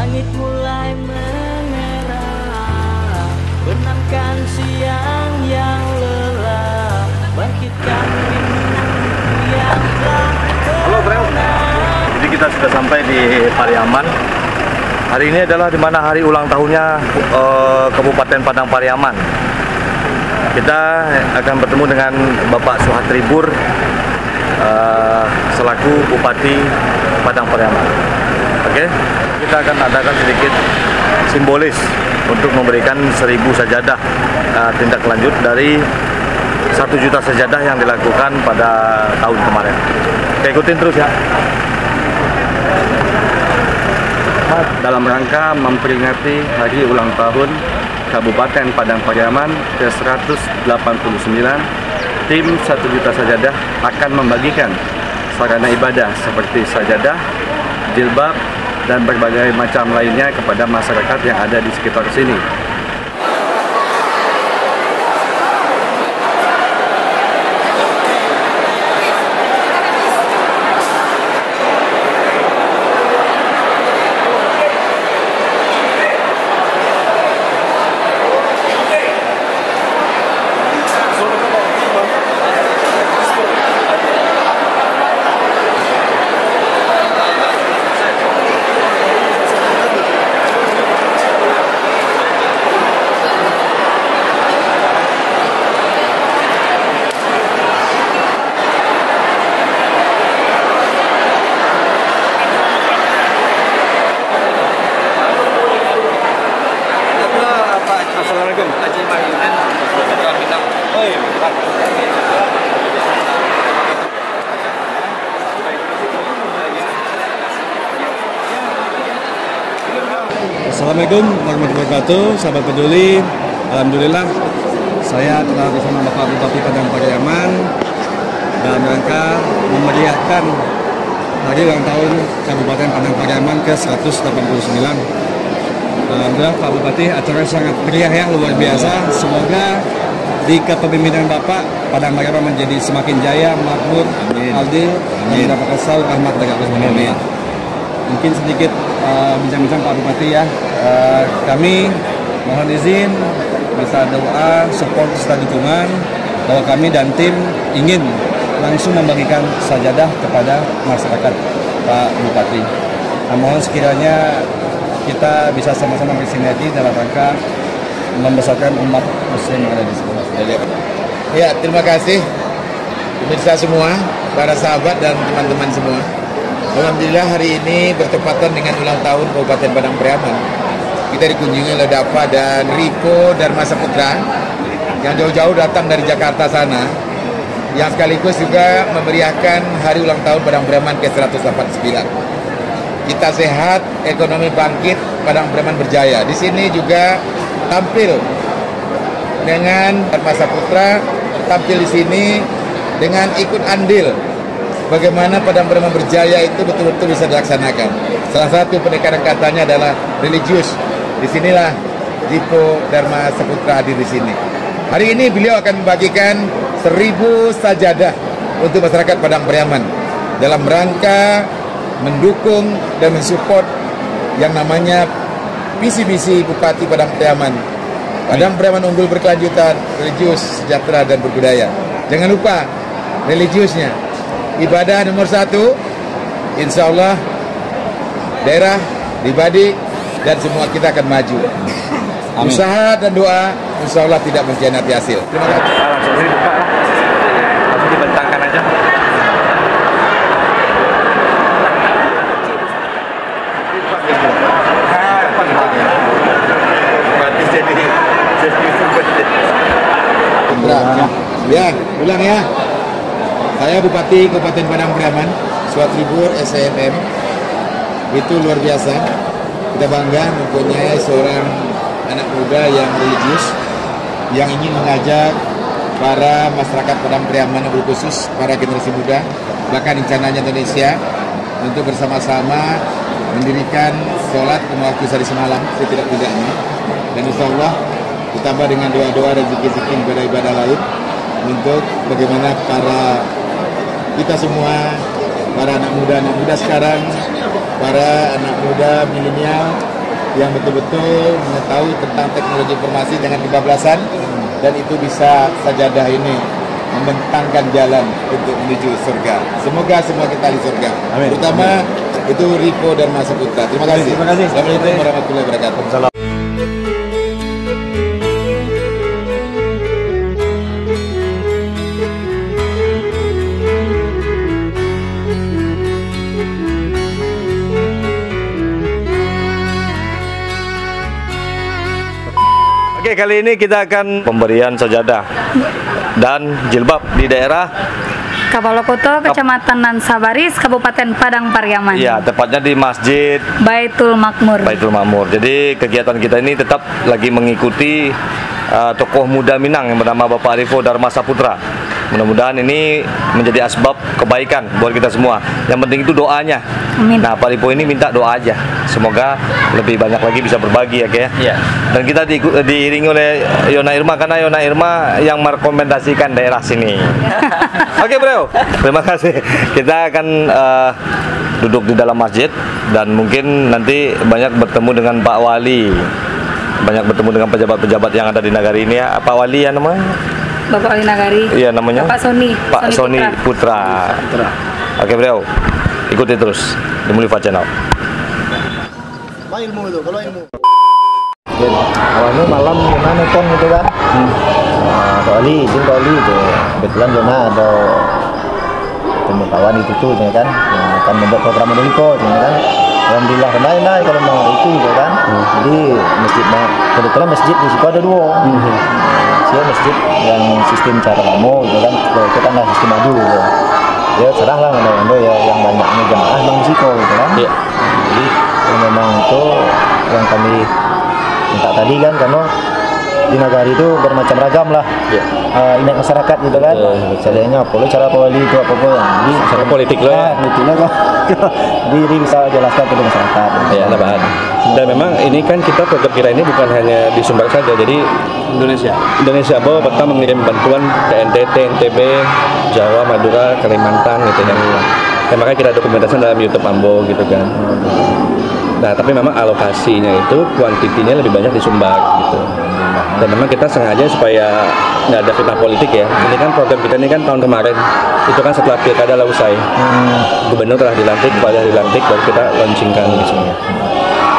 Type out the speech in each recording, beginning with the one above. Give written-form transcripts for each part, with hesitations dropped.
langit mulai mengerah, benamkan siang yang lelah, bangkitkan mimpiku yang telah terlena. Jadi kita sudah sampai di Pariaman. Hari ini adalah dimana hari ulang tahunnya Kabupaten Padang Pariaman. Kita akan bertemu dengan Bapak Suhatri Bur selaku Bupati Padang Pariaman. Oke, kita akan adakan sedikit simbolis untuk memberikan 1000 sajadah tindak lanjut dari 1 juta sajadah yang dilakukan pada tahun kemarin. Oke, ikutin terus ya. Dalam rangka memperingati hari ulang tahun Kabupaten Padang Pariaman ke-189, tim 1 juta sajadah akan membagikan sarana ibadah seperti sajadah, jilbab, dan berbagai macam lainnya kepada masyarakat yang ada di sekitar sini. Assalamualaikum warahmatullahi wabarakatuh, sahabat peduli. Alhamdulillah saya telah bersama Bapak Bupati Padang Pariaman dalam rangka memeriahkan hari ulang tahun Kabupaten Padang Pariaman ke-189. Alhamdulillah Pak Bupati, acara sangat meriah ya, luar biasa. Semoga di kepemimpinan Bapak Padang Pariaman menjadi semakin jaya, makmur, adil, dan mendapat selalu rahmat dari Allah SWT. Mungkin sedikit bincang-bincang Pak Bupati ya. Kami mohon izin bisa doa, support, serta dukungan bahwa kami dan tim ingin langsung membagikan sajadah kepada masyarakat Pak Bupati. Nah, mohon sekiranya kita bisa sama-sama bersinergi dalam rangka membesarkan umat muslim yang ada di sekolah. Ya, terima kasih pemirsa semua, para sahabat dan teman-teman semua. Alhamdulillah hari ini bertepatan dengan ulang tahun Kabupaten Padang Pariaman. Kita dikunjungi oleh Dapa dan Riko Dharma Saputra yang jauh-jauh datang dari Jakarta sana, yang sekaligus juga memeriahkan hari ulang tahun Padang Pariaman ke-189. Kita sehat, ekonomi bangkit, Padang Pariaman berjaya. Di sini juga tampil dengan Dharma Saputra, tampil di sini dengan ikut andil bagaimana Padang Pariaman berjaya itu betul-betul bisa dilaksanakan. Salah satu pendekatan katanya adalah religius. Disinilah Jiko Dharma Saputra hadir di sini. Hari ini beliau akan membagikan 1000 sajadah untuk masyarakat Padang Pariaman dalam rangka mendukung dan mensupport yang namanya visi-misi Bupati Padang Pariaman. Padang Pariaman unggul berkelanjutan, religius, sejahtera, dan berbudaya. Jangan lupa religiusnya. Ibadah nomor 1, insya Allah daerah, pribadi, dan semua kita akan maju. Amin. Usaha dan doa, insya Allah tidak mengkhianati hasil. Terima kasih. Langsung dibuka lah, langsung dibentangkan aja. Ya, ulang ya. Saya Bupati Kabupaten Padang Pariaman, Suhatri Bur SMM. Itu luar biasa. Kita bangga mempunyai seorang anak muda yang religius, yang ingin mengajak para masyarakat Padang Pariaman, khusus para generasi muda, bahkan rencananya Indonesia, untuk bersama-sama mendirikan sholat 5 waktu sehari semalam setidak-tidaknya. Dan insya Allah ditambah dengan doa-doa dan zikir-zikir ibadah-ibadah lain untuk bagaimana kita semua, para anak muda sekarang, para anak muda milenial, yang betul-betul mengetahui tentang teknologi informasi dengan kebablasan, dan itu bisa sajadah ini membentangkan jalan untuk menuju surga. Semoga semua kita di surga. Amin. Terutama itu Ripo dan Mas Putra. Terima kasih. Terima kasih. Assalamualaikum warahmatullahi wabarakatuh. Oke, kali ini kita akan pemberian sajadah dan jilbab di daerah Kapalokoto, Kecamatan Nansabaris, Kabupaten Padang Pariaman. ya, tepatnya di Masjid Baitul Makmur. Baitul Makmur. Jadi kegiatan kita ini tetap lagi mengikuti tokoh muda Minang yang bernama Bapak Rifo Dharma Saputra. Mudah-mudahan ini menjadi asbab kebaikan buat kita semua. Yang penting itu doanya. Amin. Nah, Pak Rifo ini minta doa aja. Semoga lebih banyak lagi bisa berbagi ya, Kak. Iya. Dan kita diiringi oleh Yona Irma, karena Yona Irma yang merekomendasikan daerah sini. Oke, bro. Terima kasih. Kita akan duduk di dalam masjid dan mungkin nanti banyak bertemu dengan Pak Wali. Banyak bertemu dengan pejabat-pejabat yang ada di negara ini ya. Pak Wali ya namanya? Bapak Wali Nagari. Iya, namanya? Pak Sony. Pak Sony Putra. Oke, bro. Ikuti terus di Mulifa Channel. Awalnya malam gimana Pong gitu kan. Pak Ali, izin Pak Ali itu kebetulan Jona ada temu kawan itu tuh ya kan, yang akan membuat program Modeliko ya kan. Alhamdulillah naik kalau mau itu ya kan. Jadi masjid, kebetulan masjid di situ ada dua. Masjid yang sistem cara lama gitu kan, kalau itu kan sistem madu gitu. Ya serah lah mana ya yang banyaknya jemaah bang Ziko gitu kan. Iya. Jadi memang itu yang kami minta tadi kan, karena di Nagari itu bermacam ragam lah. Ingat masyarakat gitu kan. Caranya apa cara Pak Wali itu apa yang jadi Cara politik lo ya. itulah kok. Diri bisa jelaskan ke masyarakat. Ya, nah bahan. Dan memang ini kan kita program kita ini bukan hanya di Sumbar saja, jadi Indonesia bahwa peta mengirim bantuan ke NTT, NTB, Jawa, Madura, Kalimantan gitu kan. Dan makanya kita dokumentasikan dalam YouTube Ambo gitu kan. Nah, tapi memang alokasinya itu kuantitinya lebih banyak di Sumbar gitu. Dan memang kita sengaja supaya nggak ada fitnah politik ya. Ini kan program kita ini kan tahun kemarin, itu kan setelah pilkada lah usai. Gubernur telah dilantik, Bupati dilantik, baru kita launchingkan di sini.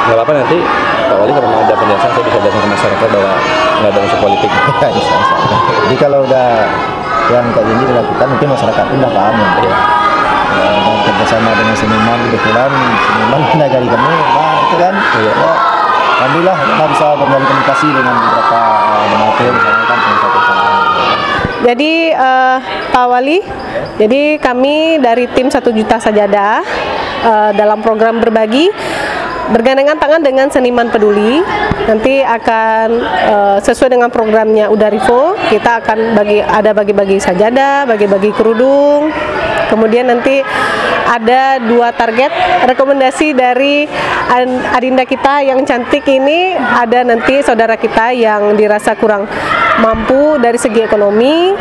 Nggak apa-apa nanti Pak Wali kalau mau ada penjelasan saya bisa jelaskan ke masyarakat bahwa nggak ada unsur politik. Bisa. Jadi kalau udah yang kayak gini dilakukan, mungkin masyarakat pun udah paham ya. Iya. Dan kerjasama dengan seniman, kebetulan seniman Nagari kami, nah itu kan. Iya. Ya, alhamdulillah kita bisa berjalin komunikasi dengan beberapa donatur, misalnya kan satu sama. Jadi Pak Wali, jadi kami dari tim 1 Juta Sajadah dalam program berbagi bergandengan tangan dengan Seniman Peduli. Nanti akan sesuai dengan programnya Udarivo, kita akan bagi-bagi sajadah, bagi-bagi kerudung. Kemudian nanti ada 2 target rekomendasi dari adinda kita yang cantik ini. Ada nanti saudara kita yang dirasa kurang mampu dari segi ekonomi,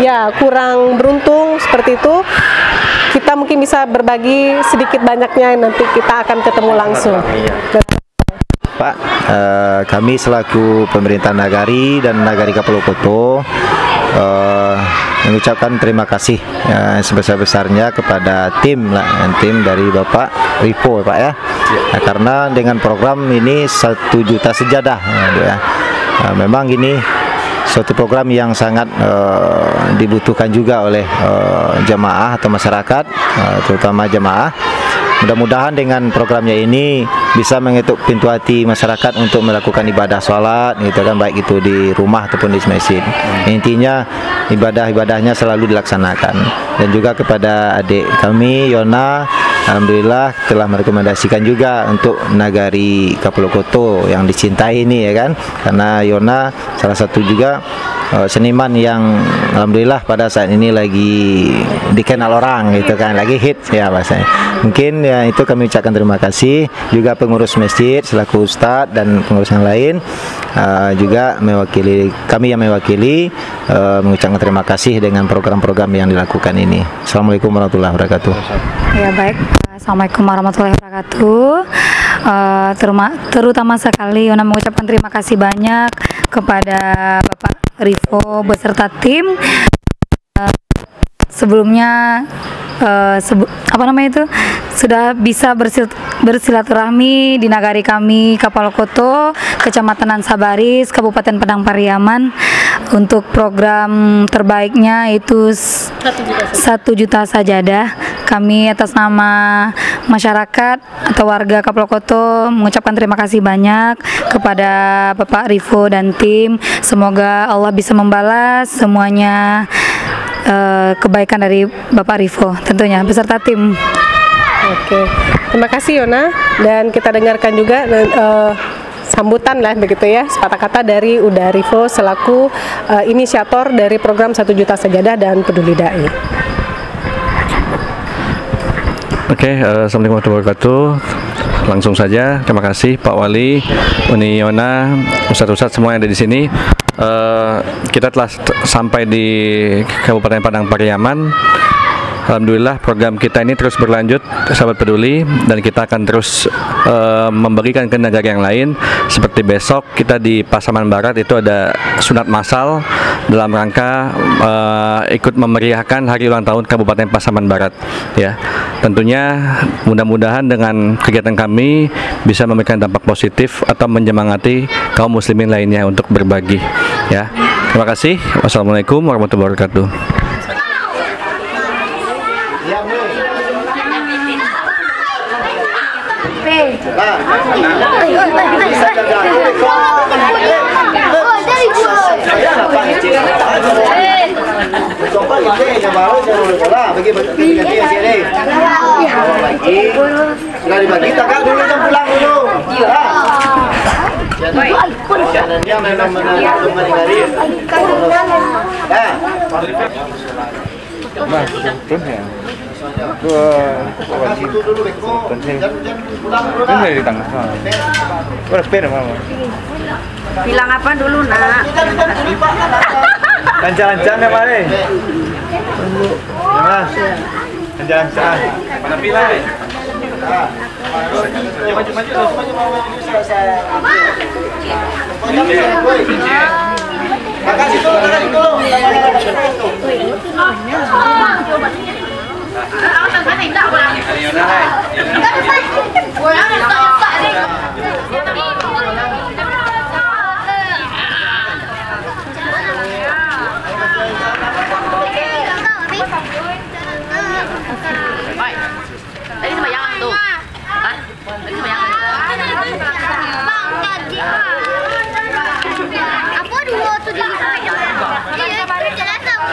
ya kurang beruntung seperti itu. Kita mungkin bisa berbagi sedikit banyaknya, nanti kita akan ketemu langsung. Pak, kami selaku pemerintah Nagari dan Nagari Kapalokoto mengucapkan terima kasih sebesar-besarnya kepada tim dari Bapak Rifo Pak ya. Nah, karena dengan program ini 1 juta sejadah ya. Memang ini suatu program yang sangat dibutuhkan juga oleh jemaah atau masyarakat, terutama jemaah. Mudah-mudahan dengan programnya ini bisa mengetuk pintu hati masyarakat untuk melakukan ibadah sholat gitu kan, baik itu di rumah ataupun di masjid. Intinya ibadah-ibadahnya selalu dilaksanakan. Dan juga kepada adik kami Yona, alhamdulillah telah merekomendasikan juga untuk Nagari Kapalokoto yang dicintai ini ya kan, karena Yona salah satu juga seniman yang alhamdulillah pada saat ini lagi dikenal orang gitu kan, lagi hits ya bahasanya. Mungkin ya itu kami ucapkan terima kasih juga pengurus masjid selaku ustadz dan pengurus yang lain, juga kami yang mewakili mengucapkan terima kasih dengan program-program yang dilakukan ini. Assalamualaikum warahmatullahi wabarakatuh. Ya baik, Assalamualaikum warahmatullahi wabarakatuh. Terutama sekali Yona mengucapkan terima kasih banyak kepada Bapak Rivo beserta tim. Sebelumnya sudah bisa bersilaturahmi di nagari kami Kapalokoto, Kecamatan Nansabaris, Kabupaten Padang Pariaman untuk program terbaiknya itu 1 juta sajadah. Kami atas nama masyarakat atau warga Kapalokoto mengucapkan terima kasih banyak kepada Bapak Rivo dan tim. Semoga Allah bisa membalas semuanya kebaikan dari Bapak Rivo tentunya beserta tim. Oke, terima kasih Yona, dan kita dengarkan juga sambutan lah begitu ya, sepatah kata dari Uda Rivo selaku inisiator dari program 1 juta sajadah dan Peduli Dai. Oke, Assalamualaikum warahmatullahi wabarakatuh. Langsung saja, terima kasih Pak Wali, Uni Yona, Ustadz-Ustadz semua yang ada di sini. Kita telah sampai di Kabupaten Padang Pariaman. Alhamdulillah program kita ini terus berlanjut, sahabat peduli, dan kita akan terus memberikan ke negara yang lain. Seperti besok kita di Pasaman Barat itu ada sunat massal dalam rangka ikut memeriahkan hari ulang tahun Kabupaten Pasaman Barat. Ya, tentunya mudah-mudahan dengan kegiatan kami bisa memberikan dampak positif atau menyemangati kaum muslimin lainnya untuk berbagi. Ya, terima kasih. Wassalamualaikum warahmatullahi wabarakatuh. Sudah dibagi, tak dulu jam pulang dulu. Channelnya memang menari. Bilang apa dulu nak? Lancar-lancar ya Mare. Mas. Lancar-lancar. Mana pilih? Maju. Kakak situ. Tadi sembayangan tuh. Hah? Tadi sembayangan. Apa dulu tuh di jelas aku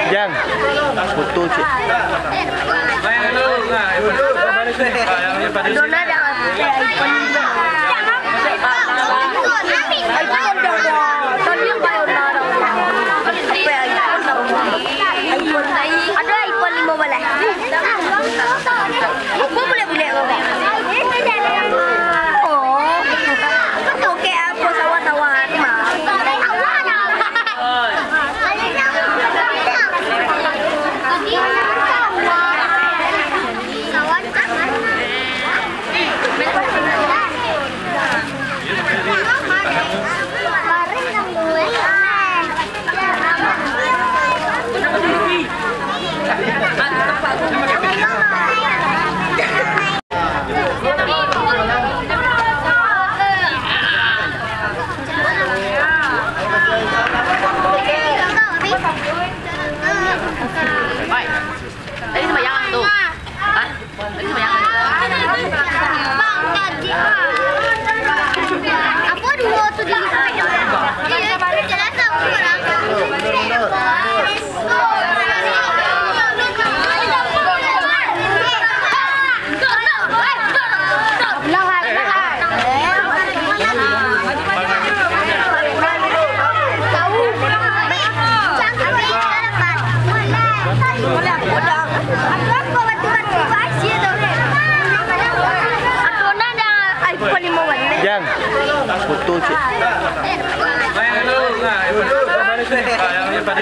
Yang foto cik. Dona jangan. Ada iPhone 15. Apa boleh kau? Oh, betul ke apa sawat-sawat mah. Kemarin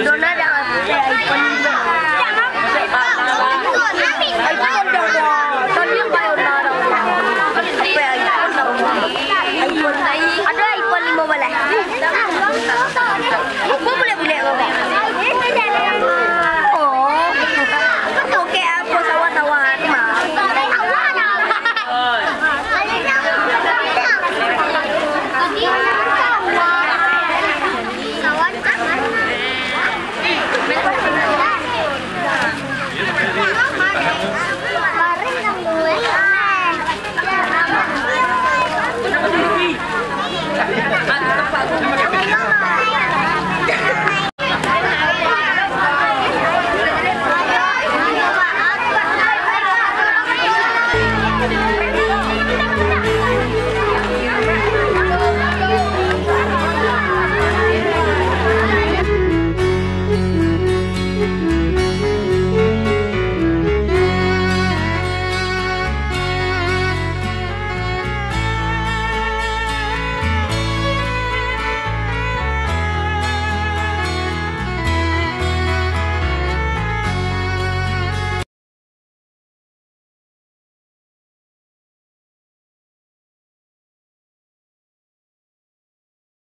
Dona jangan pakai iPhone.